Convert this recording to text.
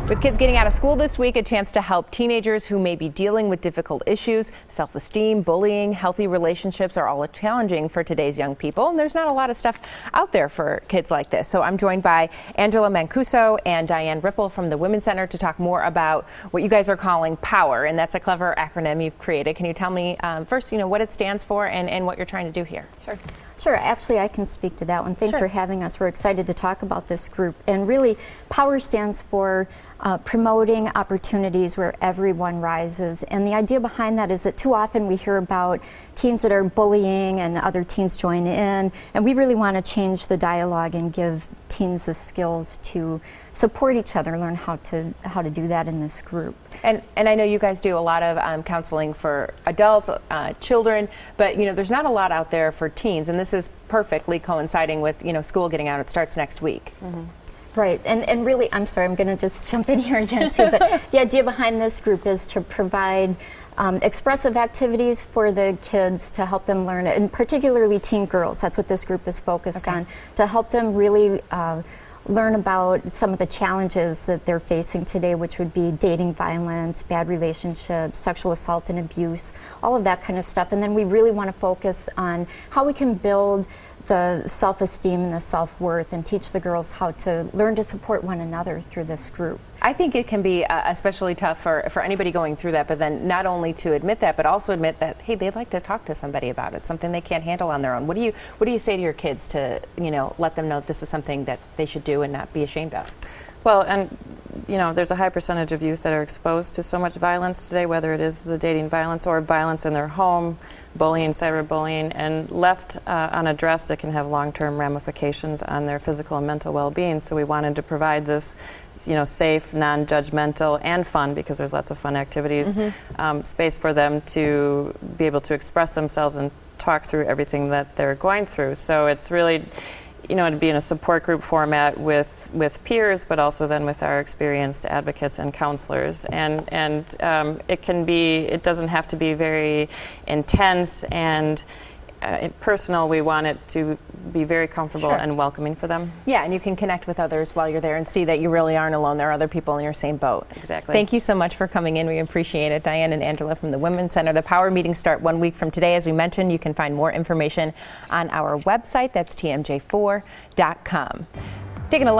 With kids getting out of school this week, a chance to help teenagers who may be dealing with difficult issues. Self-esteem, bullying, healthy relationships are all challenging for today's young people, and there's not a lot of stuff out there for kids like this. So I'm joined by Angela Mancuso and Diane Ripple from the Women's Center to talk more about what you guys are calling P.O.W.E.R, and that's a clever acronym you've created. Can you tell me first, what it stands for and what you're trying to do here? Sure, actually I can speak to that one. Thanks for having us. We're excited to talk about this group. And really, P.O.W.E.R stands for promoting opportunities where everyone rises. And the idea behind that is that too often we hear about teens that are bullying and other teens join in. And we really want to change the dialogue and give teens the skills to support each other, learn how to do that in this group. And I know you guys do a lot of counseling for adults, children, but there's not a lot out there for teens, and this is perfectly coinciding with school getting out. It starts next week. Right, and really, I'm sorry, I'm going to just jump in here again too, but the idea behind this group is to provide expressive activities for the kids to help them learn, and particularly teen girls. That's what this group is focused on, to help them really learn about some of the challenges that they're facing today, which would be dating violence, bad relationships, sexual assault and abuse, all of that kind of stuff. And then we really want to focus on how we can build the self-esteem and the self-worth and teach the girls how to learn to support one another through this group. I think it can be especially tough for anybody going through that, but then not only to admit that, but also admit that, hey, they'd like to talk to somebody about it, something they can't handle on their own. What do you say to your kids to, let them know that this is something that they should do and not be ashamed of? Well, and there's a high percentage of youth that are exposed to so much violence today, whether it is the dating violence or violence in their home, bullying, cyberbullying, and left unaddressed, it can have long-term ramifications on their physical and mental well-being. So we wanted to provide this, safe, non-judgmental, and fun, because there's lots of fun activities, space for them to be able to express themselves and talk through everything that they're going through. So it's really, to be in a support group format with peers, but also then with our experienced advocates and counselors. And it doesn't have to be very intense and personal. We want it to be very comfortable and welcoming for them. Yeah, and you can connect with others while you're there and see that you really aren't alone. There are other people in your same boat. Exactly. Thank you so much for coming in. We appreciate it. Diane and Angela from the Women's Center. The P.O.W.E.R meetings start 1 week from today. As we mentioned, you can find more information on our website. That's TMJ4.com. Taking a